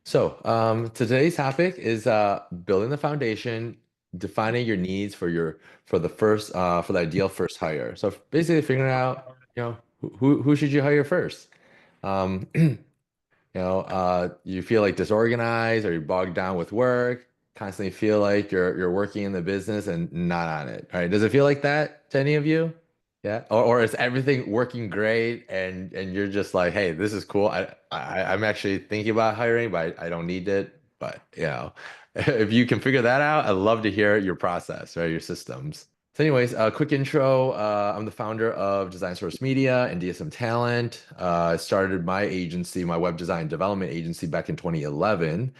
Today's topic is building the foundation, defining your needs for the ideal first hire. So basically figuring out, who should you hire first? You feel like disorganized or you're bogged down with work, constantly feel like you're working in the business and not on it. All right. Does it feel like that to any of you? Yeah. Or is everything working great and you're just like, hey, this is cool. I'm actually thinking about hiring, but I don't need it. But if you can figure that out, I'd love to hear your process, right? Your systems. So anyways, a quick intro. I'm the founder of Design Source Media and DSM Talent. I started my agency, my web design development agency back in 2011.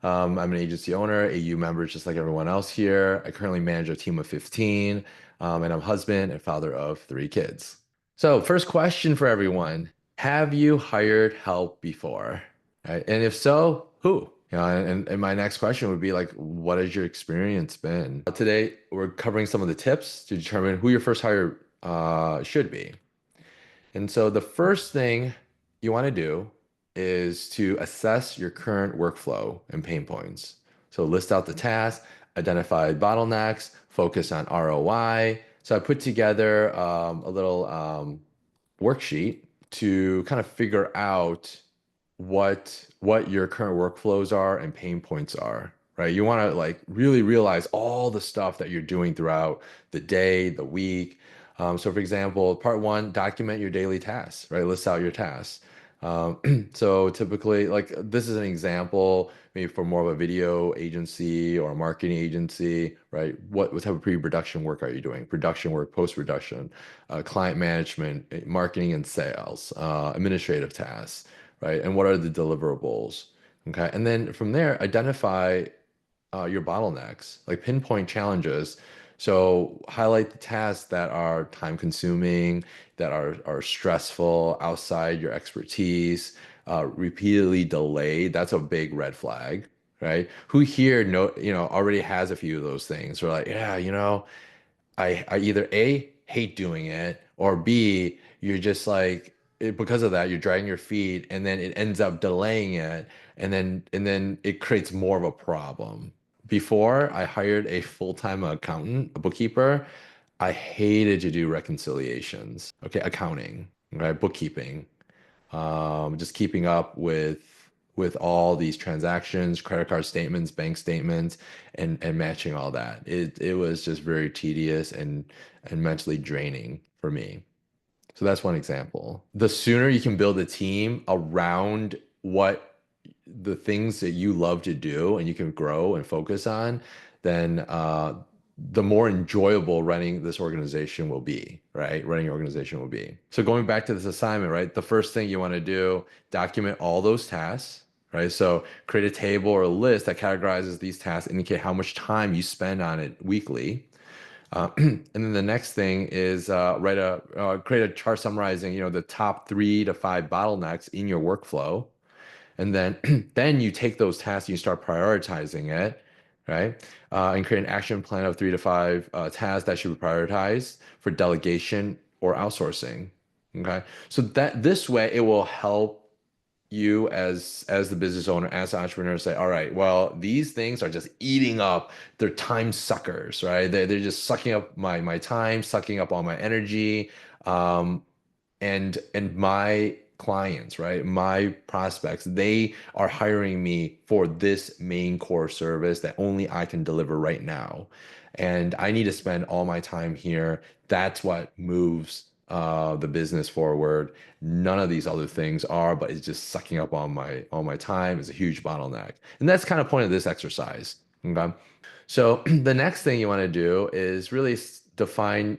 I'm an agency owner, AU member, just like everyone else here. I currently manage a team of 15, and I'm husband and father of 3 kids. So first question for everyone, have you hired help before? Right? And if so, who? And my next question would be like, what has your experience been? Today, we're covering some of the tips to determine who your first hire should be. And so the first thing you want to do is to assess your current workflow and pain points. So list out the tasks, identify bottlenecks, focus on ROI. So I put together a little worksheet to kind of figure out what your current workflows are and pain points are, right? You want to like really realize all the stuff that you're doing throughout the day, the week. So for example, part one, document your daily tasks, right? List out your tasks. So typically, like this is an example, maybe for more of a video agency or a marketing agency, right? What type of pre-production work are you doing? Production work, post-production, client management, marketing and sales, administrative tasks, right? And what are the deliverables? Okay. And then from there, identify your bottlenecks, like pinpoint challenges. So highlight the tasks that are time consuming, that are stressful, outside your expertise, repeatedly delayed. That's a big red flag, right? Who here already has a few of those things? Or like, yeah, I either A, hate doing it, or B, you're just like because of that, you're dragging your feet and then it ends up delaying it and then it creates more of a problem. Before I hired a full-time accountant, a bookkeeper, I hated to do reconciliations. Okay, accounting, right? Bookkeeping, just keeping up with all these transactions, credit card statements, bank statements, and matching all that. It was just very tedious and mentally draining for me. So that's one example. The sooner you can build a team around what the things that you love to do and you can grow and focus on, then the more enjoyable running this organization will be, right? Running your organization will be. So going back to this assignment, right? The first thing you want to do, document all those tasks, right? So create a table or a list that categorizes these tasks, indicate how much time you spend on it weekly. And then the next thing is create a chart summarizing, the top 3 to 5 bottlenecks in your workflow. And then then you take those tasks and you start prioritizing it, right? And create an action plan of 3 to 5 tasks that should be prioritized for delegation or outsourcing. Okay. So that this way it will help you as the business owner, as the entrepreneur, say, all right, well, these things are just eating up, they're time suckers, right? They're just sucking up my time, sucking up all my energy. And my clients, right? My prospects, they are hiring me for this main core service that only I can deliver right now. And I need to spend all my time here. That's what moves the business forward. None of these other things are, but it's just sucking up all my time. It's a huge bottleneck. And that's kind of point of this exercise. Okay. So the next thing you want to do is really define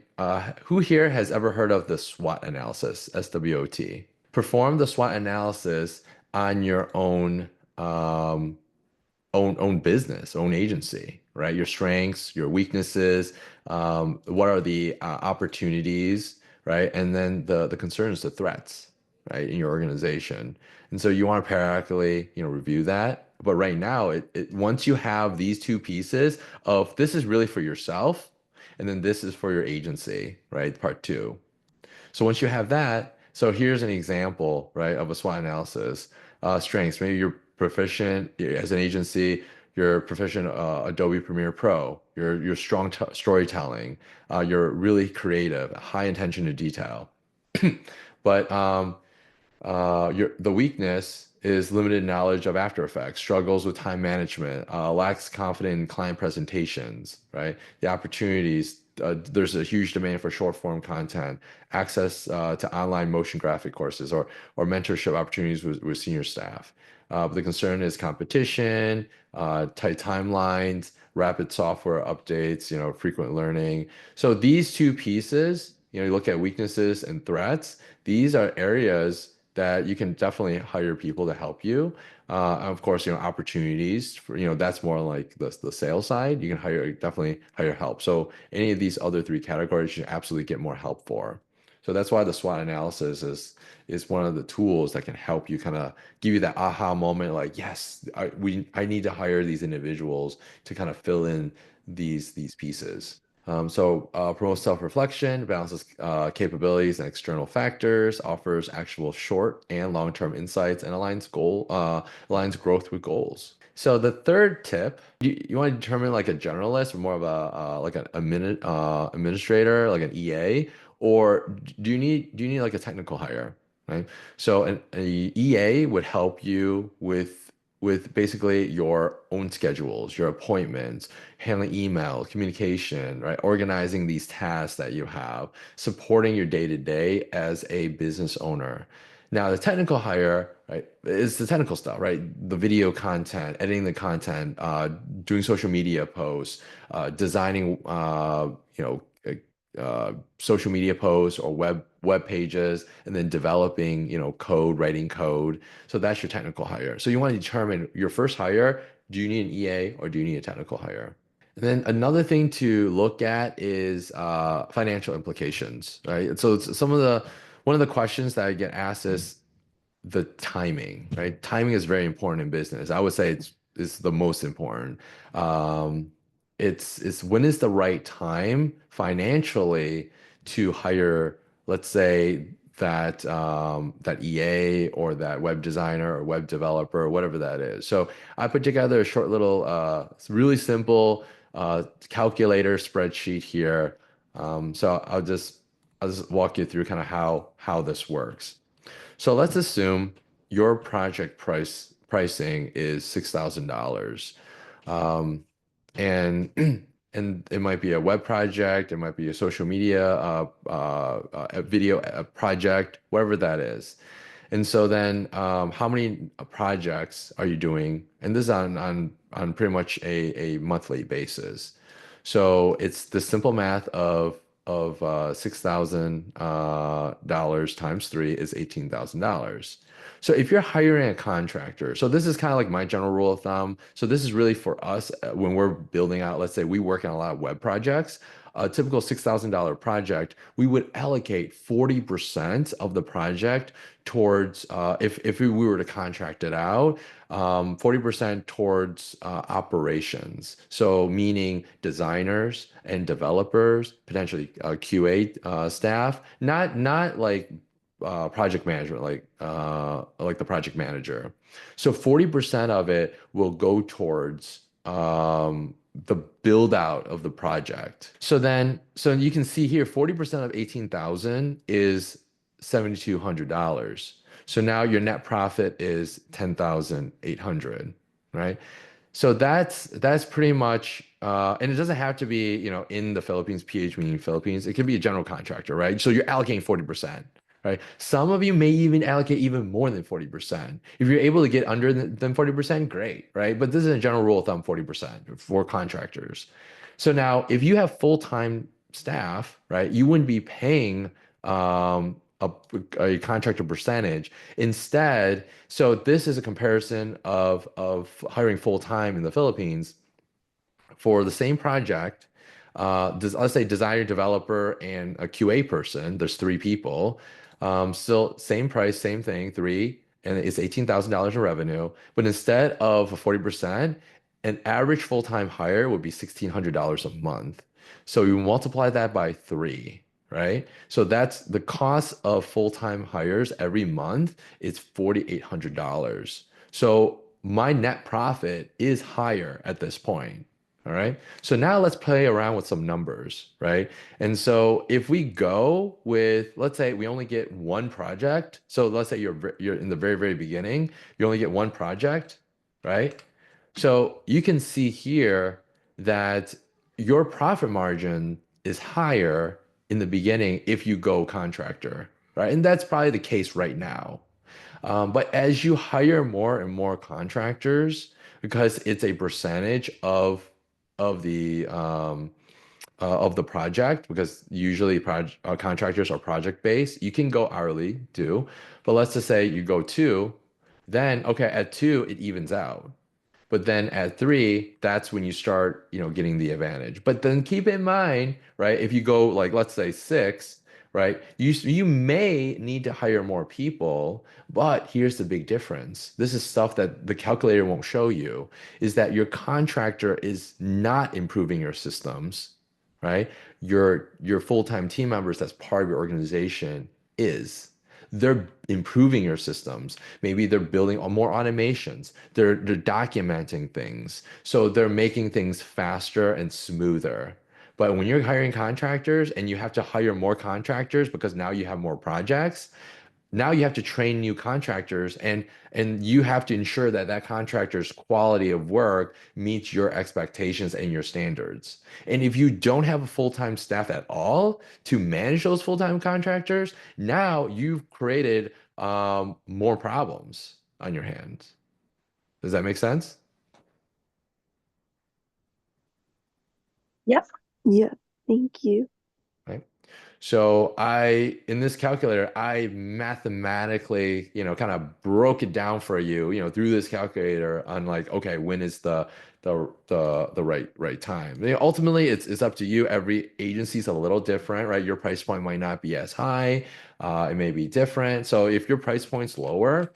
who here has ever heard of the SWOT analysis, SWOT. Perform the SWOT analysis on your own business, own agency, right? Your strengths, your weaknesses, what are the opportunities, right? And then the concerns, the threats, right, in your organization. And so you want to periodically, review that. But right now, once you have these two pieces of this is really for yourself, and then this is for your agency, right? Part two. So once you have that, so here's an example, right, of a SWOT analysis. Strengths, maybe you're proficient as an agency. You're proficient Adobe Premiere Pro. You're strong storytelling. You're really creative, high attention to detail. But the weakness is limited knowledge of After Effects, struggles with time management, lacks confidence in client presentations, right? The opportunities, there's a huge demand for short form content, access to online motion graphic courses or mentorship opportunities with senior staff. But the concern is competition, tight timelines, rapid software updates, frequent learning. So these two pieces, you look at weaknesses and threats. These are areas that you can definitely hire people to help you. Of course, opportunities for, that's more like the sales side. You can definitely hire help. So any of these other three categories, you can absolutely get more help for. So that's why the SWOT analysis is one of the tools that can help you kind of give you that aha moment, like, yes, I need to hire these individuals to kind of fill in these pieces. Promotes self-reflection, balances capabilities and external factors, offers actual short and long-term insights, and aligns growth with goals. So the third tip, you want to determine like a generalist or more of a like an administrator, like an EA, or do you need like a technical hire, right? So a EA would help you with basically your own schedules, your appointments, handling email, communication, right? Organizing these tasks that you have, supporting your day-to-day as a business owner. Now, the technical hire, right, is the technical stuff, right? The video content, editing the content, doing social media posts, designing, social media posts or web pages, and then developing, writing code. So that's your technical hire. So you want to determine your first hire, do you need an EA or do you need a technical hire? And then another thing to look at is financial implications, right? So one of the questions that I get asked is the timing, right? Timing is very important in business. I would say it's the most important. Um, it's when is the right time financially to hire, let's say that EA or that web designer or web developer or whatever that is. So I put together a short little, really simple calculator spreadsheet here. So I'll just walk you through kind of how this works. So let's assume your project pricing is $6,000. Um, and and it might be a web project, it might be a social media a video project, whatever that is. And so then how many projects are you doing? And this is on pretty much a monthly basis. So it's the simple math of $6,000 dollars times three is $18,000. So if you're hiring a contractor, so this is kind of like my general rule of thumb. So this is really for us when we're building out, let's say we work on a lot of web projects. A typical $6,000 project, we would allocate 40% of the project towards, if we were to contract it out, 40% towards operations. So meaning designers and developers, potentially QA staff, not like project management, like the project manager. So 40% of it will go towards the build out of the project. So you can see here, 40% of 18,000 is $7,200. So now your net profit is 10,800, right? So that's pretty much, and it doesn't have to be, in the Philippines, PH meaning Philippines. It can be a general contractor, right? So you're allocating 40%, right? Some of you may even allocate even more than 40%. If you're able to get under than 40%, great, right? But this is a general rule of thumb, 40% for contractors. So now if you have full-time staff, right, you wouldn't be paying a, a contractor percentage. Instead, so this is a comparison of hiring full-time in the Philippines for the same project. Let's say designer, developer, and a QA person. There's three people. Still same price, same thing, three, and it's $18,000 in revenue. But instead of 40%, an average full-time hire would be $1,600 a month. So you multiply that by three, right? So that's the cost of full-time hires every month is $4,800. So my net profit is higher at this point. All right. So now let's play around with some numbers, right? And so if we go with, let's say we only get one project. So let's say you're in the very, very beginning, you only get one project, right? So you can see here that your profit margin is higher in the beginning if you go contractor, right? And that's probably the case right now. But as you hire more and more contractors, because it's a percentage of the of the project, because usually contractors are project based, you can go hourly too. But let's just say you go two, then okay, at two it evens out. But then at three, that's when you start, getting the advantage. But then keep in mind, right? If you go like let's say six, right? You may need to hire more people, but here's the big difference. This is stuff that the calculator won't show you, is that your contractor is not improving your systems, right? Your full-time team members that's part of your organization is. They're improving your systems. Maybe they're building more automations. They're documenting things. So they're making things faster and smoother. But when you're hiring contractors and you have to hire more contractors because now you have more projects, now you have to train new contractors, and you have to ensure that that contractor's quality of work meets your expectations and your standards. And if you don't have a full-time staff at all to manage those full-time contractors, now you've created more problems on your hands. Does that make sense? Yep. Yeah. Thank you. Right. So in this calculator, I mathematically, kind of broke it down for you, through this calculator on like, okay, when is the right time? Ultimately, it's up to you. Every agency is a little different, right? Your price point might not be as high. It may be different. So if your price point's lower,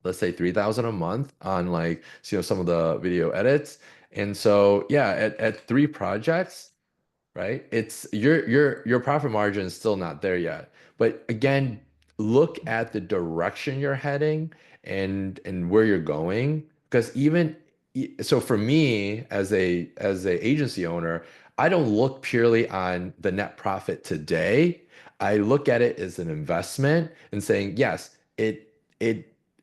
let's say 3,000 a month on like, some of the video edits. And so yeah, at three projects, right? It's your profit margin is still not there yet. But again, look at the direction you're heading and where you're going. Because so for me as a agency owner, I don't look purely on the net profit today. I look at it as an investment and saying, yes, it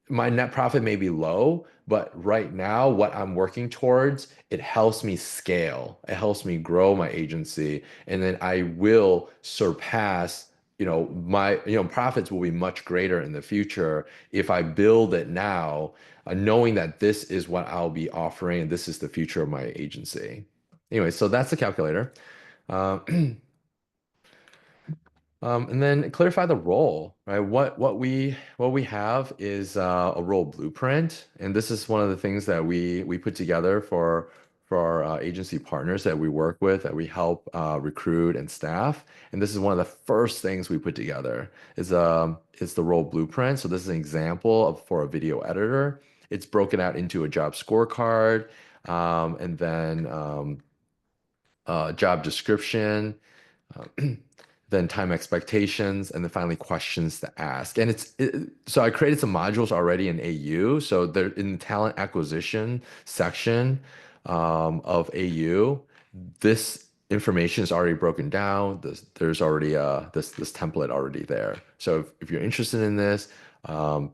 my net profit may be low, but right now, what I'm working towards, it helps me scale. It helps me grow my agency. And then I will surpass, my, profits will be much greater in the future if I build it now, knowing that this is what I'll be offering and this is the future of my agency. Anyway, so that's the calculator. Uh, and then clarify the role, right? What we have is a role blueprint, and this is one of the things that we put together for our agency partners that we work with, that we help recruit and staff. And this is one of the first things we put together is the role blueprint. So this is an example for a video editor. It's broken out into a job scorecard, and then job description, uh, then time expectations, and then finally questions to ask. And so I created some modules already in AU. So they're in the talent acquisition section of AU. This information is already broken down. There's already this template already there. So if you're interested in this,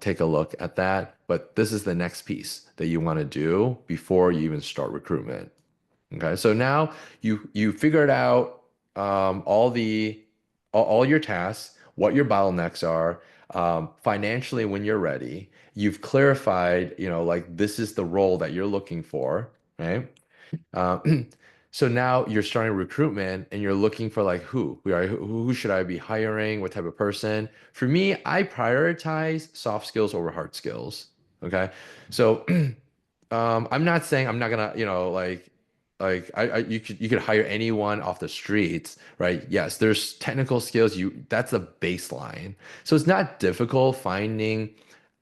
take a look at that. But this is the next piece that you want to do before you even start recruitment. Okay, so now you figured out all your tasks, what your bottlenecks are, financially when you're ready. You've clarified, like this is the role that you're looking for, right? Uh, so now you're starting recruitment and you're looking for like who should I be hiring? What type of person? For me, I prioritize soft skills over hard skills. Okay, so I'm not saying I'm not gonna, you could hire anyone off the streets, right? Yes, there's technical skills. That's a baseline. So it's not difficult finding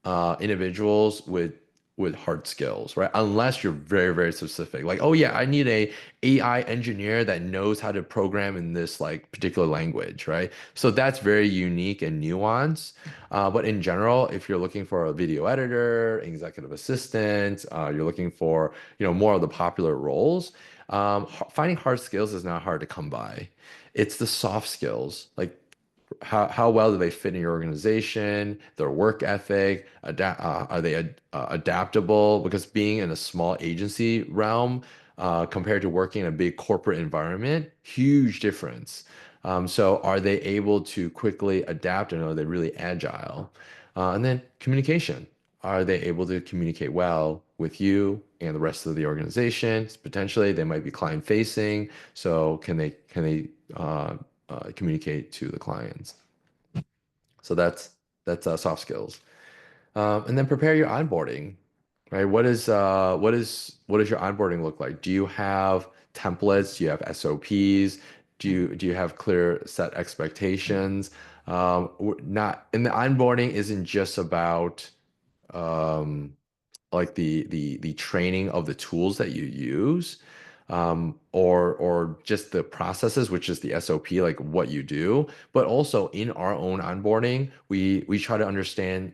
individuals with with hard skills, right? Unless you're very, very specific. Like, oh yeah, I need a AI engineer that knows how to program in this like particular language, right? So that's very unique and nuanced. But in general, if you're looking for a video editor, executive assistant, you're looking for, more of the popular roles, finding hard skills is not hard to come by. It's the soft skills, like how well do they fit in your organization, their work ethic, are they adaptable? Because being in a small agency realm compared to working in a big corporate environment, huge difference. So are they able to quickly adapt and are they really agile? And then communication. Are they able to communicate well with you and the rest of the organization? Potentially, they might be client facing. So can they communicate to the clients? So that's soft skills. And then prepare your onboarding, right? What does your onboarding look like? Do you have templates? Do you have SOPs? Do you have clear set expectations? Not and the onboarding isn't just about um, like the training of the tools that you use, or just the processes, which is the SOP, like what you do, but also in our own onboarding, we try to understand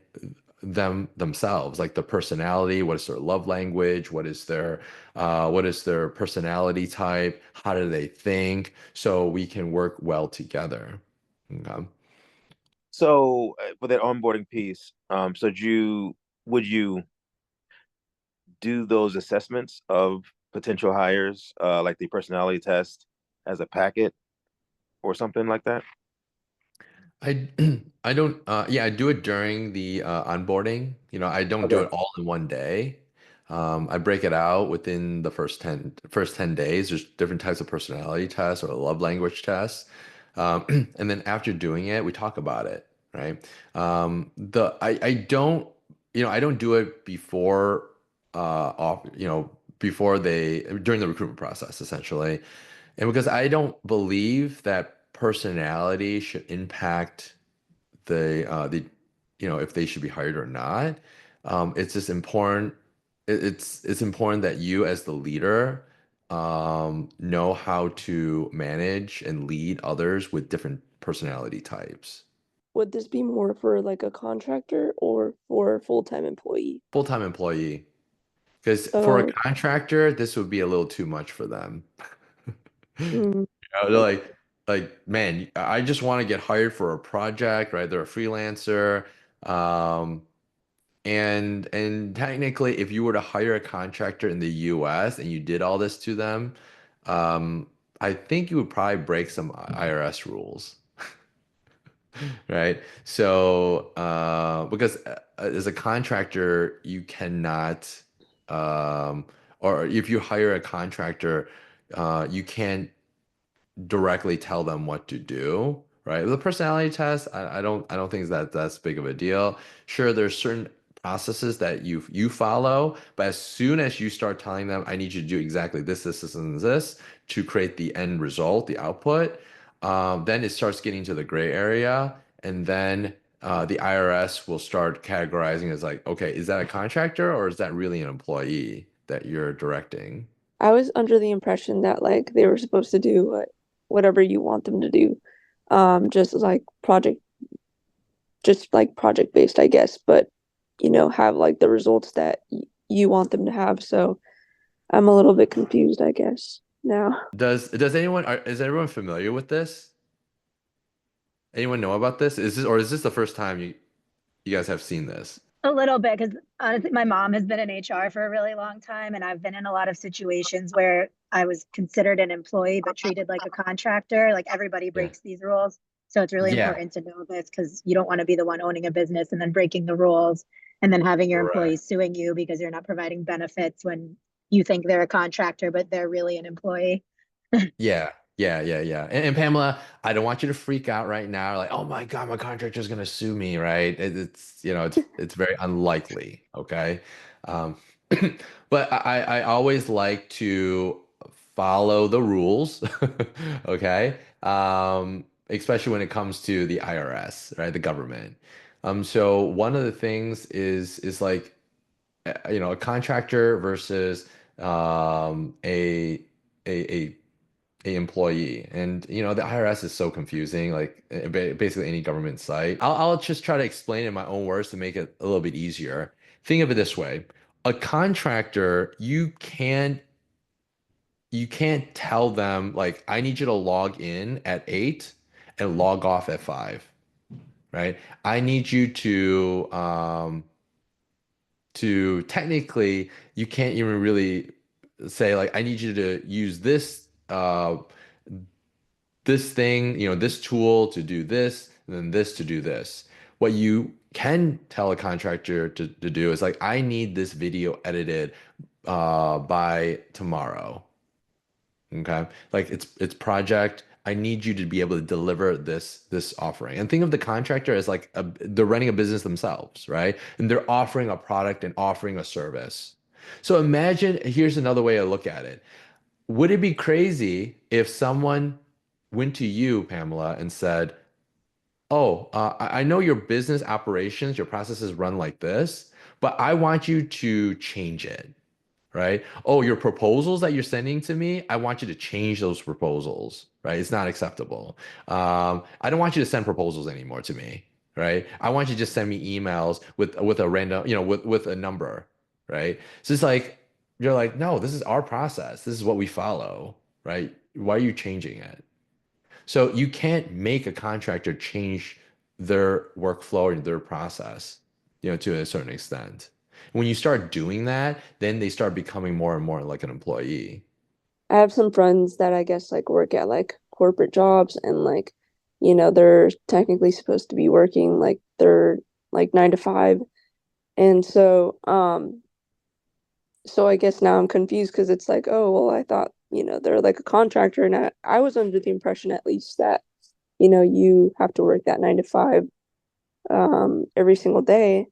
them themselves, like the personality, what is their love language, what is their personality type, how do they think, so we can work well together. Okay. So for that onboarding piece, so would you do those assessments of potential hires, like the personality test as a packet or something like that? I I don't yeah, I do it during the onboarding. I don't do Okay. it all in one day. I break it out within the first 10 days. There's different types of personality tests or love language tests. And then after doing it, we talk about it, right? I don't do it before before they during the recruitment process essentially. And because I don't believe that personality should impact the if they should be hired or not. It's just important. It's important that you as the leader know how to manage and lead others with different personality types. Would this be more for like a contractor or for a full-time employee? Full-time employee. Because for a Oh, contractor, this would be a little too much for them. mm, They're okay. man, I just want to get hired for a project, right? They're a freelancer. Um, and technically, if you were to hire a contractor in the US and you did all this to them, um, I think you would probably break some IRS rules, right? So, because as a contractor, you cannot, um, or if you hire a contractor, you can't directly tell them what to do, right? The personality test, I don't think that's big of a deal. Sure, there's certain processes that you follow, but as soon as you start telling them, I need you to do exactly this, and this to create the end result, the output, then it starts getting to the gray area, and then the IRS will start categorizing as like, okay, is that a contractor or is that really an employee that you're directing? I was under the impression that like they were supposed to do whatever you want them to do. Just like project based, I guess, but have like the results that you want them to have. So I'm a little bit confused, I guess, now. Is everyone familiar with this? Anyone know about this? Is this the first time you guys have seen this? A little bit, because honestly, my mom has been in HR for a really long time, and I've been in a lot of situations where I was considered an employee but treated like a contractor. Like everybody Yeah. breaks these rules. So it's really Yeah. important to know this because you don't want to be the one owning a business and then breaking the rules and then having your Right. employees suing you because you're not providing benefits when you think they're a contractor, but they're really an employee. Yeah. Yeah. Yeah. Yeah. And Pamela, I don't want you to freak out right now. Like, oh my God, my contractor's gonna sue me, right? It's very unlikely. Okay. Um, but I always like to follow the rules. Okay. Especially when it comes to the IRS, right? The government. So one of the things is like a contractor versus a a employee. And the IRS is so confusing, like basically any government site. I'll just try to explain it in my own words to make it a little bit easier. Think of it this way. A contractor, you can't tell them like I need you to log in at 8 and log off at 5, right? I need you to technically you can't even really say like I need you to use this thing, this tool to do this, and then this to do this. What you can tell a contractor to do is like, I need this video edited by tomorrow. Okay. Like it's project. I need you to be able to deliver this offering. And think of the contractor as like they're running a business themselves, right? And they're offering a product and offering a service. So imagine, here's another way to look at it. Would it be crazy if someone went to you, Pamela, and said, "Oh, I know your business operations, your processes run like this, but I want you to change it." Right? Oh, your proposals that you're sending to me, I want you to change those proposals, right? It's not acceptable. I don't want you to send proposals anymore to me, right? I want you to just send me emails with a random, with a number, right? So it's like you're like, no, this is our process. This is what we follow, right? Why are you changing it? So you can't make a contractor change their workflow and their process, to a certain extent. When you start doing that, then they start becoming more and more like an employee. I have some friends that I guess like work at like corporate jobs and like, they're technically supposed to be working like they're like 9 to 5. And so I guess now I'm confused because it's like, oh, well, I thought, they're like a contractor and I was under the impression at least that, you have to work that 9 to 5 every single day.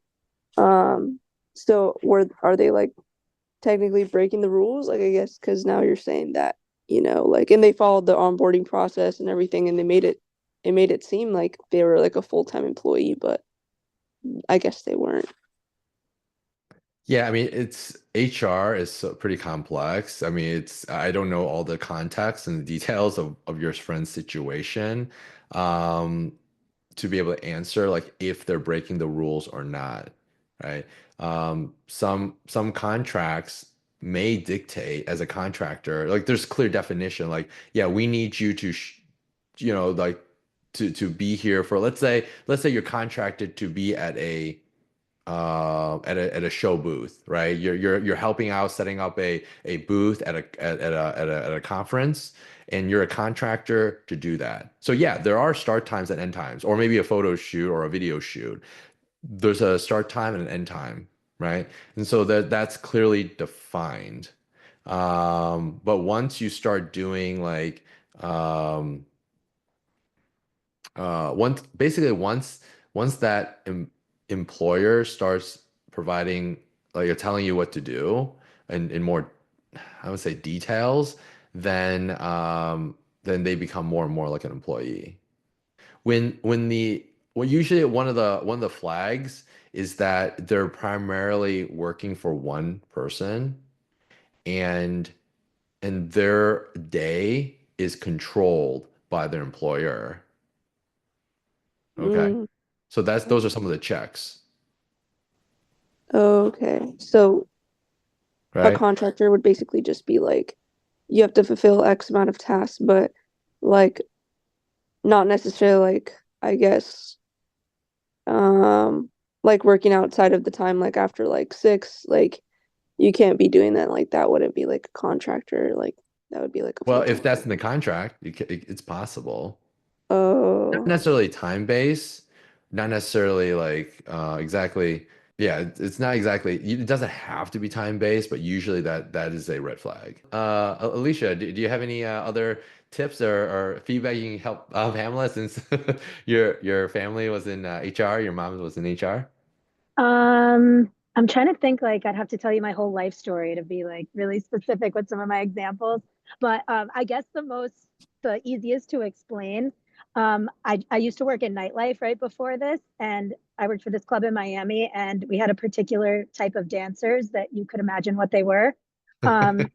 Um so are they like technically breaking the rules? Like I guess because now you're saying that, like and they followed the onboarding process and everything and it made it seem like they were like a full-time employee, but I guess they weren't. Yeah, I mean, it's HR is pretty complex. I mean, I don't know all the context and the details of your friend's situation. Um, to be able to answer like if they're breaking the rules or not, right? Some contracts may dictate as a contractor, like there's clear definition, like yeah, we need you to, like to be here for let's say you're contracted to be at a show booth, right? You're helping out setting up a booth at a conference, and you're a contractor to do that. So yeah, there are start times and end times, or maybe a photo shoot or a video shoot. There's a start time and an end time, right? And so that's clearly defined. But once you start doing like once that employer starts providing like telling you what to do and in more, I would say, details, then they become more and more like an employee. Usually one of the flags is that they're primarily working for one person, and their day is controlled by their employer. Okay. Mm, So those are some of the checks, okay. So a right? contractor would basically just be like, you have to fulfill X amount of tasks, but like not necessarily like, I guess, um, like working outside of the time, like after like 6, like you can't be doing that. Like that wouldn't be like a contractor. Like that would be like a Well, full-time if that's in the employee. contract, it's possible. Not Oh, necessarily time based, not necessarily like exactly. Yeah, it's not exactly. It doesn't have to be time based, but usually that is a red flag. Alicia, do you have any other tips or feedback you can help Pamela, since your family was in HR, your mom was in HR? I'm trying to think like I'd have to tell you my whole life story to be like really specific with some of my examples. But I guess the easiest to explain I used to work in nightlife right before this, and I worked for this club in Miami, and we had a particular type of dancers that you could imagine what they were. Um,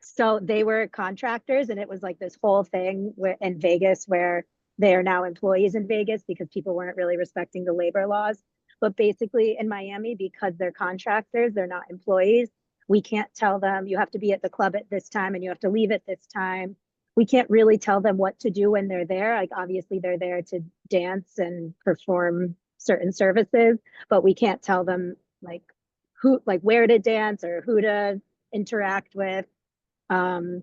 so they were contractors, and it was like this whole thing in Vegas where they are now employees in Vegas because people weren't really respecting the labor laws. But basically, in Miami, because they're contractors, they're not employees. We can't tell them you have to be at the club at this time and you have to leave at this time. We can't really tell them what to do when they're there. Like, obviously, they're there to dance and perform certain services, but we can't tell them like who, like where to dance or who to interact with. Um,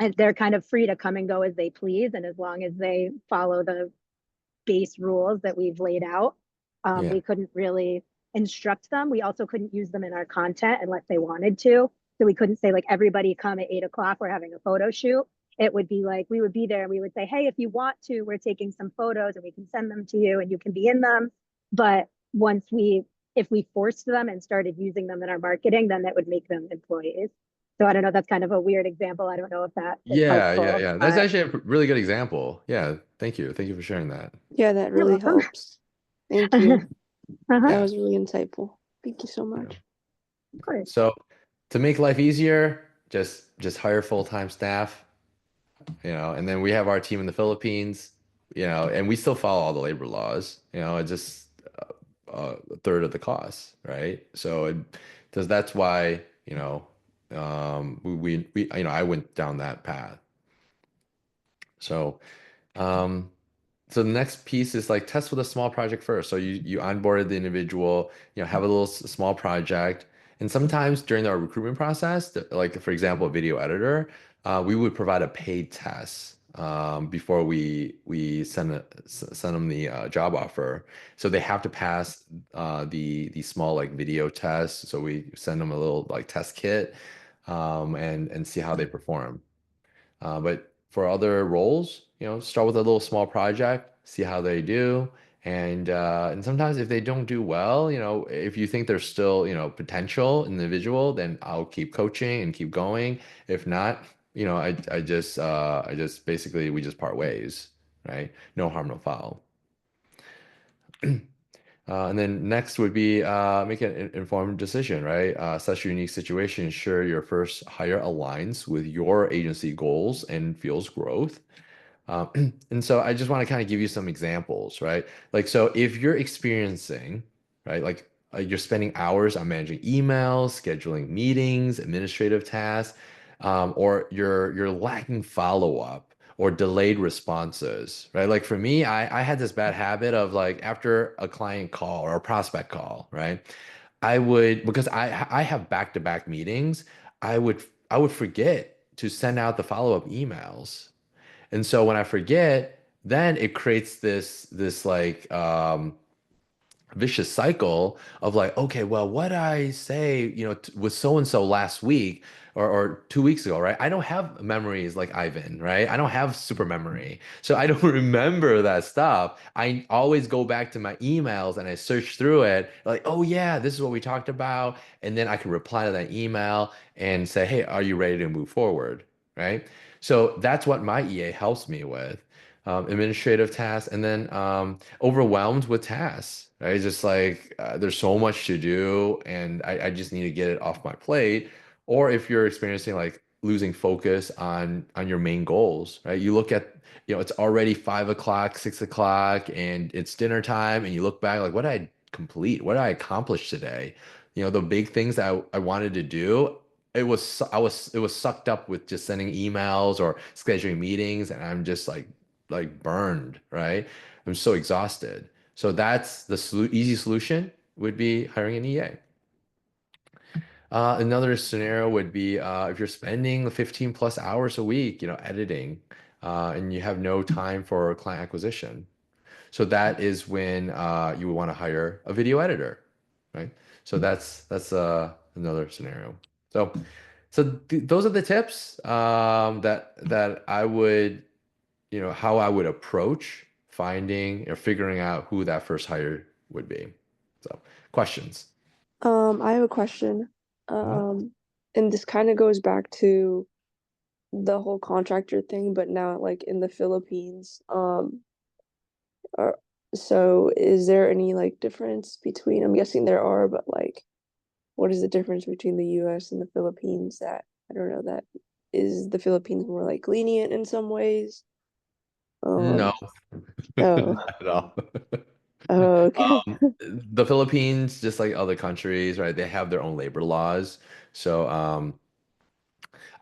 and they're kind of free to come and go as they please. And as long as they follow the base rules that we've laid out, Yeah. we couldn't really instruct them. We also couldn't use them in our content unless they wanted to. So we couldn't say like, everybody come at 8 o'clock, we're having a photo shoot. It would be like, we would be there and we would say, hey, if you want to, we're taking some photos and we can send them to you and you can be in them. But if we forced them and started using them in our marketing, then that would make them employees. So I don't know, that's kind of a weird example. I don't know if that is Yeah, yeah, helpful, yeah. That's but actually a really good example. Yeah, thank you. Thank you for sharing that. Yeah, that you're really welcome. helps. Thank you. Uh-huh, That was really insightful. Thank you so much. of course. So to make life easier, just hire full-time staff, and then we have our team in the Philippines, and we still follow all the labor laws, it's just a third of the cost, right? So that's why, I went down that path. So, um, so the next piece is like test with a small project first. So you onboarded the individual, have a little small project, and sometimes during our recruitment process, like for example, a video editor, we would provide a paid test before we send them the job offer. So they have to pass the small like video test. So we send them a little like test kit and see how they perform. But for other roles, start with a little small project, see how they do. And sometimes if they don't do well, if you think there's still, potential in the individual, then I'll keep coaching and keep going. If not, I just basically we just part ways, right? No harm, no foul. And then next would be make an informed decision, right? Such a unique situation, ensure your first hire aligns with your agency goals and fuels growth. And so I just want to kind of give you some examples, right? Like, so if you're experiencing, right, like you're spending hours on managing emails, scheduling meetings, administrative tasks, or you're lacking follow-up or delayed responses, right? Like for me, I had this bad habit of like after a client call or a prospect call, right? I would because I have back-to-back meetings, I would I would forget to send out the follow-up emails. And so when I forget, then it creates this like vicious cycle of like, okay, well, what I say, with so and so last week or 2 weeks ago, right? I don't have memories like Ivan, right? I don't have super memory. So I don't remember that stuff. I always go back to my emails and I search through it, like, oh yeah, this is what we talked about. And then I can reply to that email and say, hey, are you ready to move forward? Right. So that's what my EA helps me with. Administrative tasks, and then overwhelmed with tasks. Right? Just like there's so much to do, and I just need to get it off my plate. Or if you're experiencing like losing focus on your main goals, right? You look at, it's already 5 o'clock, 6 o'clock, and it's dinner time, and you look back like, what did I complete? What did I accomplish today? The big things that I wanted to do, it was sucked up with just sending emails or scheduling meetings, and I'm just like burned, right? I'm so exhausted. So that's the easy solution would be hiring an EA. Another scenario would be if you're spending 15 plus hours a week, editing, and you have no time for client acquisition. So that is when you would want to hire a video editor, right? So that's another scenario. So those are the tips that I would, how I would approach finding or figuring out who that first hire would be. So questions. I have a question. And this kind of goes back to the whole contractor thing, but now like in the Philippines. Are, so is there any like difference between, I'm guessing there are, but like what is the difference between the US and the Philippines that I don't know that is the Philippines more like lenient in some ways? No, Oh, not at all. oh, okay. The Philippines, just like other countries, right? They have their own labor laws. So,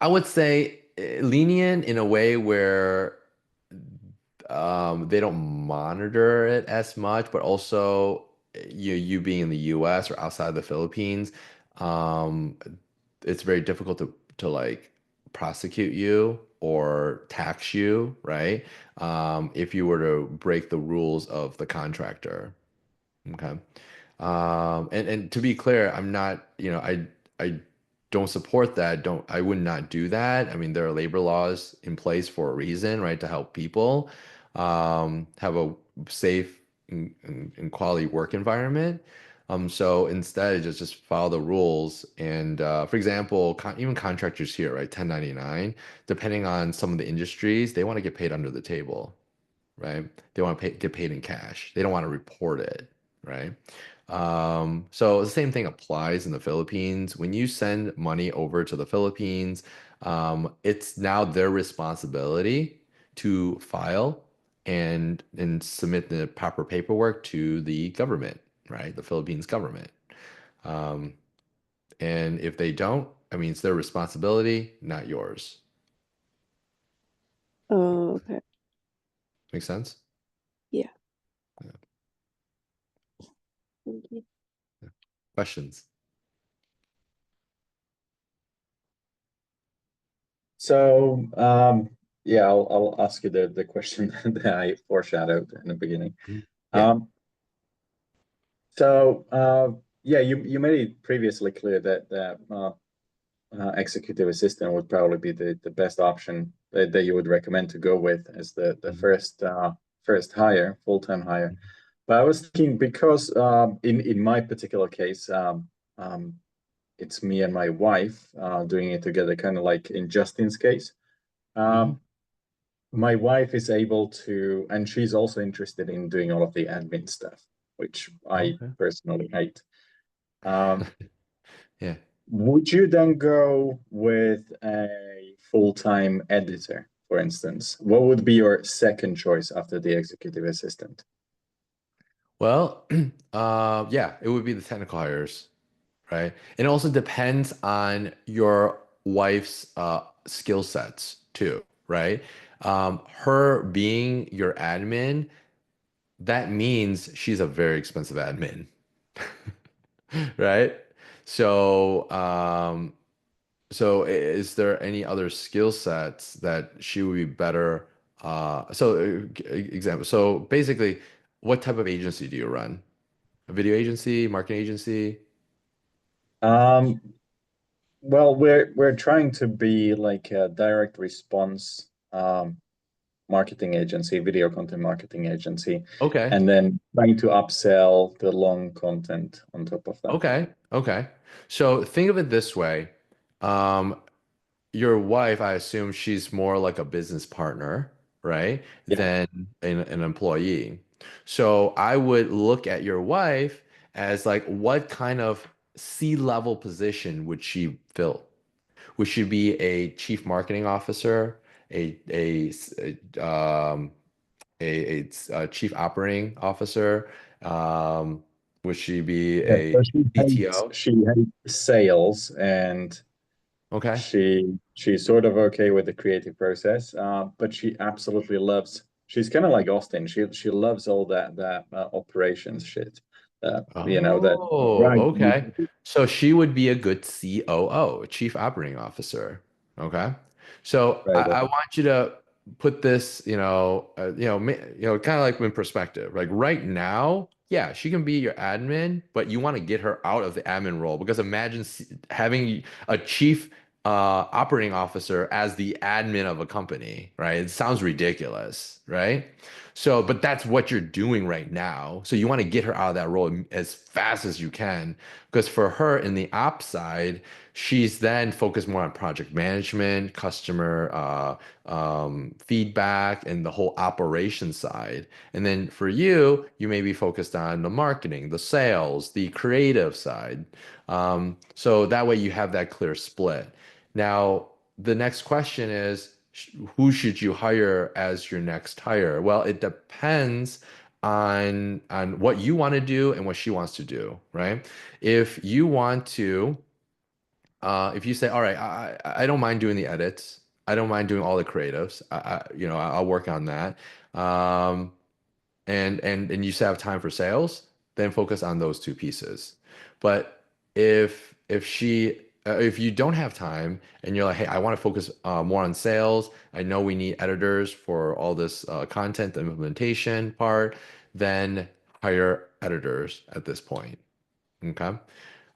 I would say lenient in a way where they don't monitor it as much, but also you being in the US or outside the Philippines, um, it's very difficult to like prosecute you or tax you, right? If you were to break the rules of the contractor. Okay. And to be clear, I'm not, I don't support that. I would not do that. I mean, there are labor laws in place for a reason, right? To help people have a safe and quality work environment. So instead, just follow the rules. And for example, even contractors here, right? 1099, depending on some of the industries, they want to get paid under the table, right? They want to get paid in cash. They don't want to report it, right? So the same thing applies in the Philippines. When you send money over to the Philippines, it's now their responsibility to file and submit the proper paperwork to the government, right? The Philippines government. Um, and if they don't, I mean, it's their responsibility, not yours. Oh, okay. Make sense? Yeah. Yeah. Thank you. Questions? So, yeah, I'll ask you the question that I foreshadowed in the beginning. Yeah. Um, so, yeah, you made it previously clear that executive assistant would probably be the best option that you would recommend to go with as the Mhm. first hire, full-time hire. But I was thinking because in my particular case, um, it's me and my wife doing it together, kind of like in Justin's case. Mhm. Um, my wife is able to, and she's also interested in doing all of the admin stuff, which I Okay. personally hate. Um, Yeah. would you then go with a full-time editor, for instance? What would be your second choice after the executive assistant? Well, yeah, it would be the technical hires, right? It also depends on your wife's skill sets too, right? Her being your admin, that means she's a very expensive admin, right? So, is there any other skill sets that she would be better? Example. So basically, what type of agency do you run? A video agency, marketing agency? Um, well, we're trying to be like a direct response marketing agency, video content marketing agency, Okay. and then trying to upsell the long content on top of that. Okay. Okay. So think of it this way. Um, your wife, I assume she's more like a business partner, right? Yeah. Than an employee. So I would look at your wife as like, what kind of C-level position would she fill? Would she be a chief marketing officer, um, a chief operating officer? Um, would she be Yeah, a so CTO? she hates sales, and Okay. she's sort of okay with the creative process, but she absolutely loves. She's kind of like Austin. She loves all that operations shit. That Oh, right, okay. So she would be a good COO, Chief Operating Officer. Okay. So right. I want you to put this, kind of like in perspective. Like right now, yeah, she can be your admin, but you want to get her out of the admin role because imagine having a chief operating officer as the admin of a company, right? It sounds ridiculous, right? So, but that's what you're doing right now. So you want to get her out of that role as fast as you can. Because for her in the ops side, she's then focused more on project management, customer feedback, and the whole operation side. And then for you, you may be focused on the marketing, the sales, the creative side. So that way you have that clear split. Now, the next question is, who should you hire as your next hire? Well, it depends on what you want to do and what she wants to do, right? If you want to, if you say, all right, I don't mind doing the edits, I don't mind doing all the creatives, I'll work on that. Um, and you still have time for sales, then focus on those two pieces. But if you don't have time and you're like, hey, I want to focus more on sales, I know we need editors for all this content implementation part, then hire editors at this point. Okay.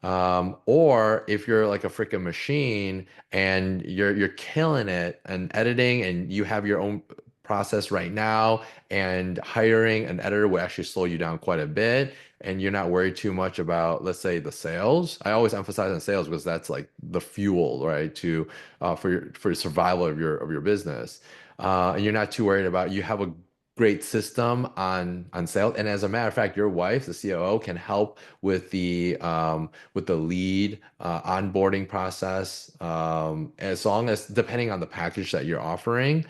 Or if you're like a freaking machine and you're killing it and editing and you have your own process right now, and hiring an editor will actually slow you down quite a bit, and you're not worried too much about, let's say, the sales. I always emphasize on sales because that's like the fuel, right, to for your survival of your business. And you're not too worried about, you have a great system on sales. And as a matter of fact, your wife, the COO, can help with the lead onboarding process, as long as, depending on the package that you're offering,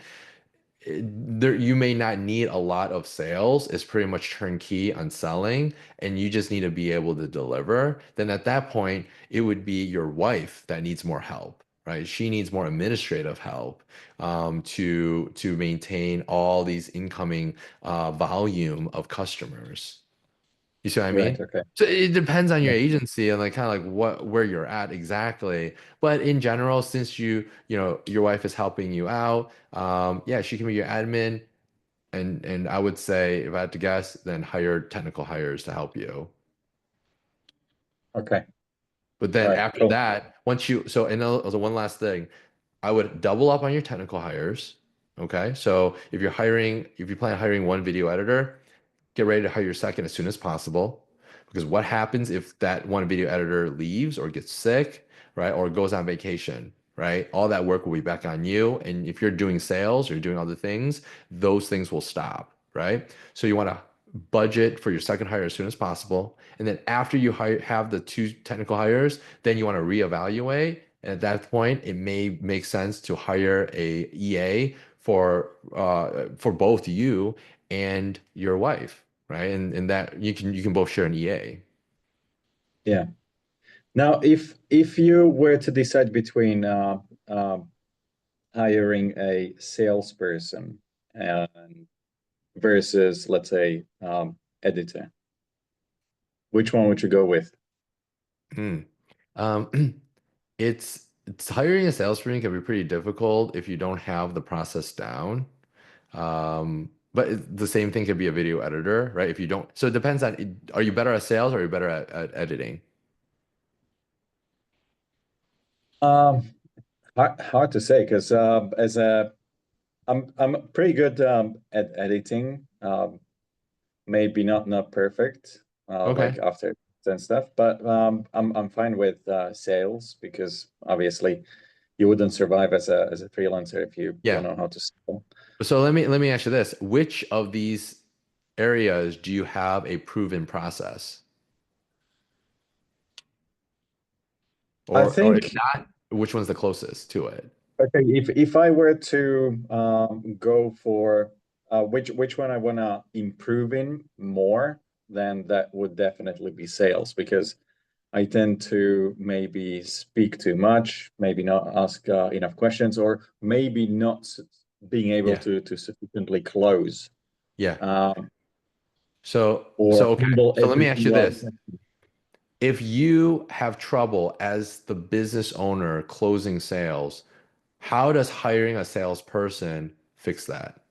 there you may not need a lot of sales. It's pretty much turnkey on selling, and you just need to be able to deliver. Then at that point, it would be your wife that needs more help, right? She needs more administrative help to maintain all these incoming volume of customers. You see what I Right. mean? Okay. So it depends on your Yeah. agency and like kind of like where you're at exactly. But in general, since your wife is helping you out, yeah, she can be your admin, and I would say, if I had to guess, then hire technical hires to help you. Okay. But All then right. after Cool. that, once you so and also one last thing, I would double up on your technical hires. Okay, so if you plan on hiring one video editor, get ready to hire your second as soon as possible. Because what happens if that one video editor leaves or gets sick, right? Or goes on vacation, right? All that work will be back on you. And if you're doing sales or you're doing other things, those things will stop, right? So you want to budget for your second hire as soon as possible. And then after you have the two technical hires, then you want to reevaluate. And at that point, it may make sense to hire a EA for both you and your wife, right? And that you can both share an EA. Yeah. Now, if you were to decide between hiring a salesperson and versus, let's say, editor, which one would you go with? Hmm. Um, it's hiring a salesperson can be pretty difficult if you don't have the process down. But the same thing could be a video editor, right? If you don't, so it depends on, are you better at sales or are you better at editing? Um, hard to say because as a I'm pretty good at editing. Maybe not perfect, Okay. like after and stuff, but I'm fine with sales because obviously you wouldn't survive as a freelancer if you don't Yeah. know how to sell. So let me ask you this. Which of these areas do you have a proven process? I Or if think not, which one's the closest to it? okay, if I were to go for which one I want to improve in more, then that would definitely be sales because I tend to maybe speak too much, maybe not ask enough questions, or maybe not being able Yeah. to sufficiently close, Yeah. um, So or so okay. handle So let me ask everything you well. this. If you have trouble as the business owner closing sales, how does hiring a salesperson fix that?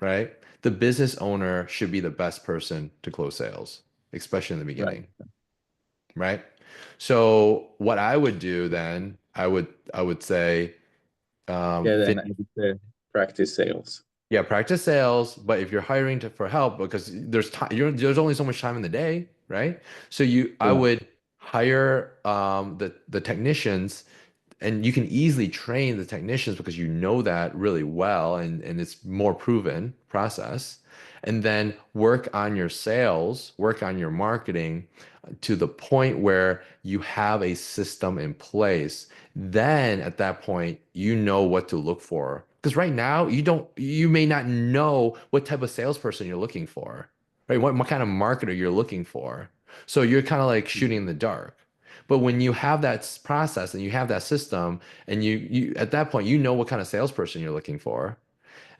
Right? The business owner should be the best person to close sales, especially in the Right. beginning, right? So what I would do then, I would say, Get fit, an editor, practice sales. Yeah, practice sales, but if you're hiring for help, because there's time, there's only so much time in the day, right? So I Yeah. would hire the technicians, and you can easily train the technicians because you know that really well, and it's more proven process. And then work on your sales, work on your marketing to the point where you have a system in place. Then at that point, you know what to look for. Because right now, you may not know what type of salesperson you're looking for, right? What kind of marketer you're looking for. So you're kind of like shooting in the dark. But when you have that process and you have that system, and you at that point, you know what kind of salesperson you're looking for,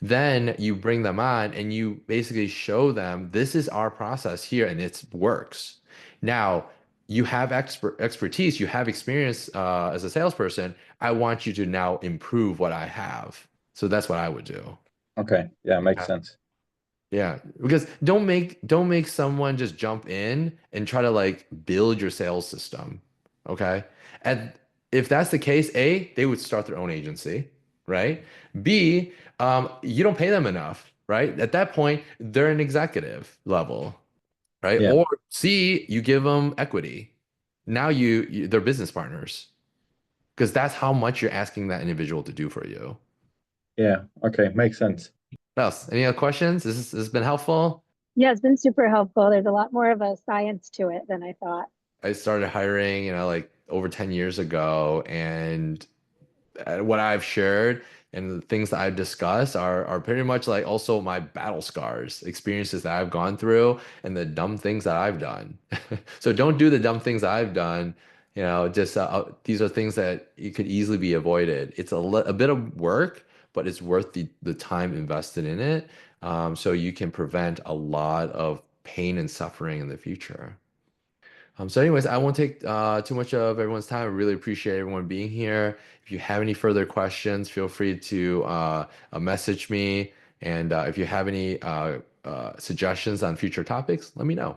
then you bring them on and you basically show them this is our process here and it works. Now, you have expertise, you have experience as a salesperson. I want you to now improve what I have. So that's what I would do. Okay. Yeah, makes sense. Yeah, because don't make someone just jump in and try to like build your sales system. Okay. And if that's the case, A, they would start their own agency, right? B, you don't pay them enough, right? At that point, they're an executive level, right? Yeah. Or C, you give them equity. Now they're business partners because that's how much you're asking that individual to do for you. Yeah. Okay. Makes sense. What else? Any other questions? This has been helpful. Yeah, it's been super helpful. There's a lot more of a science to it than I thought. I started hiring, like over 10 years ago, and what I've shared and the things that I've discussed are pretty much like also my battle scars, experiences that I've gone through, and the dumb things that I've done. So don't do the dumb things I've done. Just these are things that you could easily be avoided. It's a bit of work, but it's worth the time invested in it. So you can prevent a lot of pain and suffering in the future. So anyways, I won't take too much of everyone's time. I really appreciate everyone being here. If you have any further questions, feel free to message me. And if you have any suggestions on future topics, let me know.